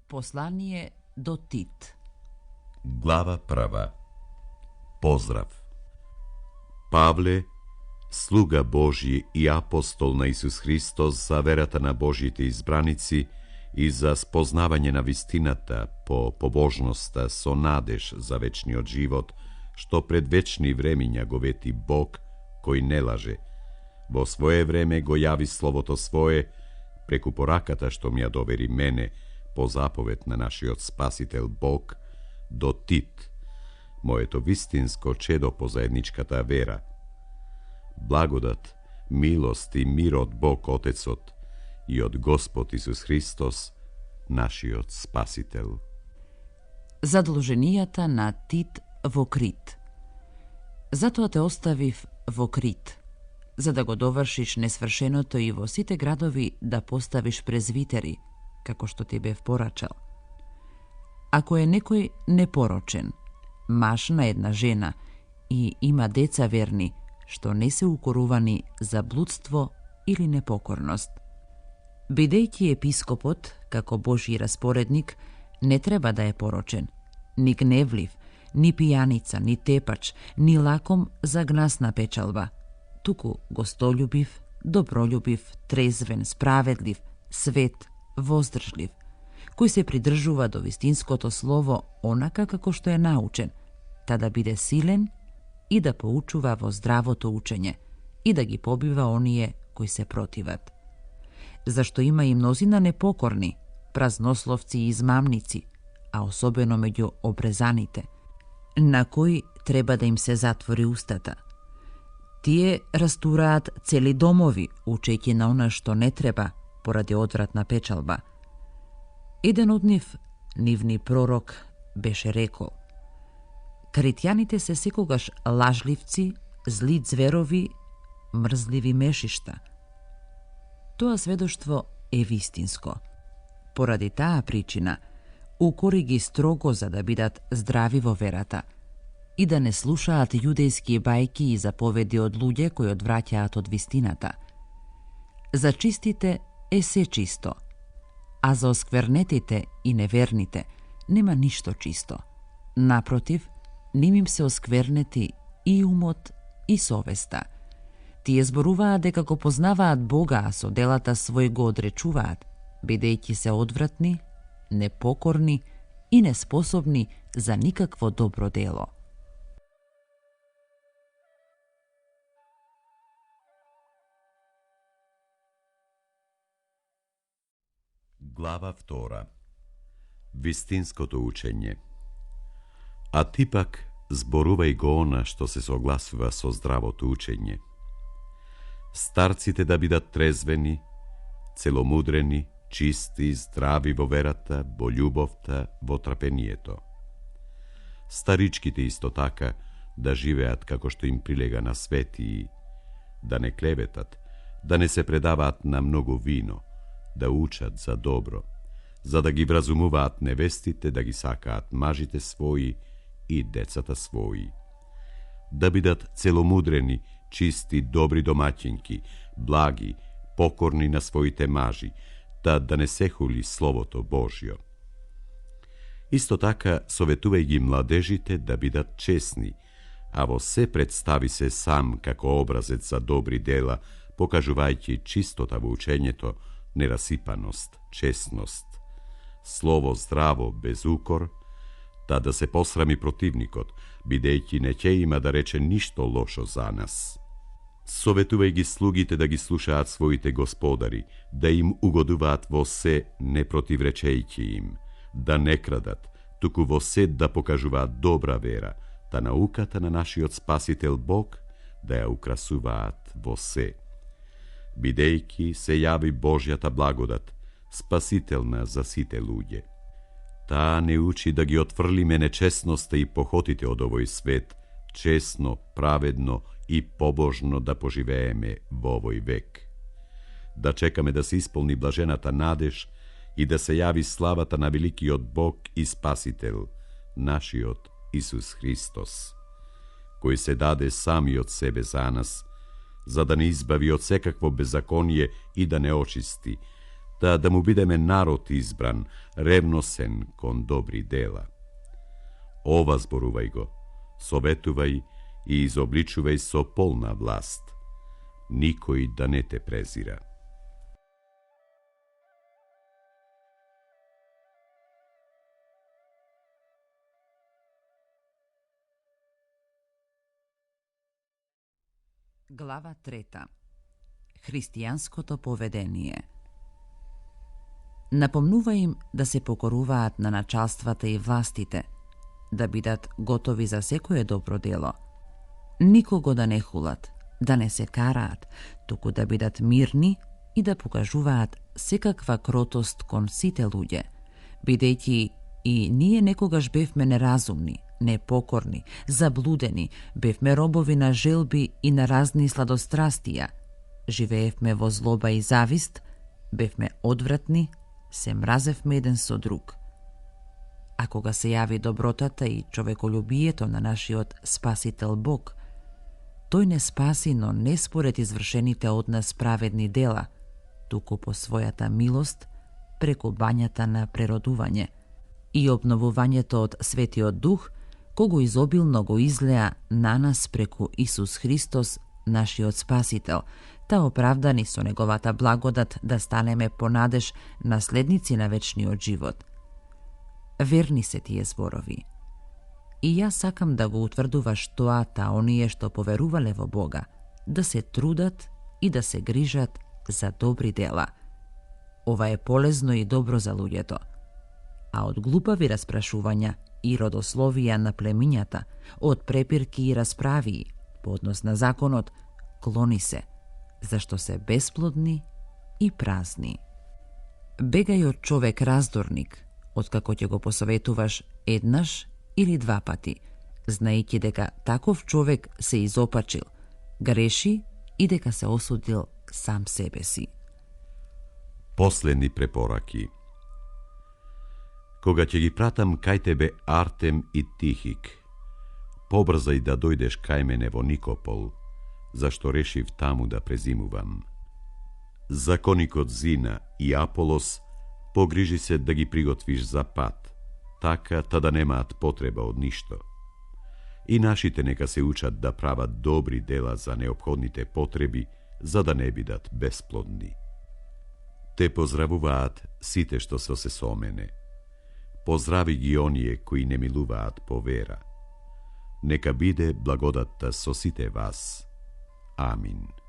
Послание до Тит. Глава 1. Поздрав. Павле, слуга Божји и апостол на Исус Христос за верата на Божјите избраници и за спознавање на вистината по побожноста со надеж за вечниот живот, што пред вечни времиња го вети Бог, кој не лаже. Во свое време го јави Словото Свое, преку пораката што ми ја довери мене, по заповед на нашиот Спасител Бог, до Тит, моето вистинско чедо по заедничката вера. Благодат, милост и мир од Бог Отецот и од Господ Исус Христос, нашиот Спасител. Задолженијата на Тит во Крит. Затоа те оставив во Крит, за да го довршиш несвршеното и во сите градови да поставиш презвитери, како што ти бев порачал. Ако е некој непорочен, маж на една жена и има деца верни, што не се укорувани за блудство или непокорност. Бидејќи епископот, како Божји распоредник, не треба да е порочен, ни гневлив, ни пијаница, ни тепач, ни лаком за гнасна печалба, туку гостолюбив, добролюбив, трезвен, справедлив, свет, воздржлив, кој се придржува до вистинското слово онака како што е научен, та да биде силен и да поучува во здравото учење и да ги побива оние кои се противат. Зашто има и мнозина непокорни, празнословци и измамници, а особено меѓу обрезаните, на кои треба да им се затвори устата. Тие растураат цели домови, учејќи на она што не треба, поради одвратна печалба. Еден од нивни пророк, беше рекол: критјаните се секогаш лажливци, зли зверови, мрзливи мешишта. Тоа сведоштво е вистинско. Поради таа причина, укори ги строго за да бидат здрави во верата и да не слушаат јудејски бајки и заповеди од луѓе кои одвраќаат од вистината. За чистите е се чисто, а за осквернетите и неверните нема ништо чисто. Напротив, ним им се осквернети и умот и совеста. Тие зборуваат дека го познаваат Бога, а со делата свој го одречуваат, бидејќи се одвратни, непокорни и неспособни за никакво добро дело. Глава 2. Вистинското учење. А ти пак зборувај го она што се согласува со здравото учење. Старците да бидат трезвени, целомудрени, чисти, здрави во верата, во љубовта, во трпението. Старичките исто така да живеат како што им прилега на свет и да не клеветат, да не се предаваат на многу вино, да учат за добро, за да ги вразумуваат невестите, да ги сакаат мажите своји и децата своји. Да бидат целомудрени, чисти, добри домаќинки, благи, покорни на своите мажи, да не се хули Словото Божјо. Исто така советувај ги младежите да бидат честни, а во се представи се сам како образец за добри дела, покажувајќи чистота во учењето, нерасипаност, честност, слово здраво без укор, да се посрами противникот, бидејќи не ќе има да рече ништо лошо за нас. Советувај ги слугите да ги слушаат своите господари, да им угодуваат во се, не противречејќи им, да не крадат, туку во се да покажуваат добра вера, та науката на нашиот Спасител Бог да ја украсуваат во се. Бидејќи се јави Божјата благодат, спасителна за сите луѓе. Таа не учи да ги отфрлиме нечестноста и похотите од овој свет, честно, праведно и побожно да поживееме во овој век. Да чекаме да се исполни блажената надеж и да се јави славата на великиот Бог и Спасител, нашиот Исус Христос, кој се даде сами од себе за нас, за да не избави од секакво беззаконие и да не очисти, да му бидеме народ избран, ревносен кон добри дела. Ова зборувај го, советувај и изобличувај со полна власт. Никој да не те презира. Глава 3. Христијанското поведение. Напомнува им да се покоруваат на началствата и властите, да бидат готови за секое добро дело, никого да не хулат, да не се караат, туку да бидат мирни и да покажуваат секаква кротост кон сите луѓе, бидејќи и ние некогаш бевме неразумни, непокорни, заблудени, бевме робови на желби и на разни сладострастија, живеевме во злоба и завист, бевме одвратни, се мразевме еден со друг. А кога се јави добротата и човеколюбието на нашиот Спасител Бог, тој не спаси, но не според извршените од нас праведни дела, туку по својата милост, преку бањата на преродување и обновувањето од Светиот Дух, кого изобилно го излеа на нас преку Исус Христос, нашиот Спасител, та оправдани со неговата благодат да станеме по надеж наследници на вечниот живот. Верни се тие зборови. И јас сакам да го утврдуваш тоа, та оние што поверувале во Бога, да се трудат и да се грижат за добри дела. Ова е полезно и добро за луѓето. А од глупави распрашувања и родословија на племињата, од препирки и расправии по однос на законот, клони се, зашто се бесплодни и празни. Бегај од човек раздорник, откако ќе го посоветуваш еднаш или два пати, знаејќи дека таков човек се изопачил, греши и дека се осудил сам себе си. Последни препораки. Кога ќе ги пратам кај тебе Артем и Тихик, побрзај да дојдеш кај мене во Никопол, зашто решив таму да презимувам. Законикот Зина и Аполос погрижи се да ги приготвиш за пат, така та да немаат потреба од ништо. И нашите нека се учат да прават добри дела за неопходните потреби, за да не бидат бесплодни. Те поздравуваат сите што се со мене. Поздрави ги оние кои не милуваат по вера. Нека биде благодатта со сите вас. Амин.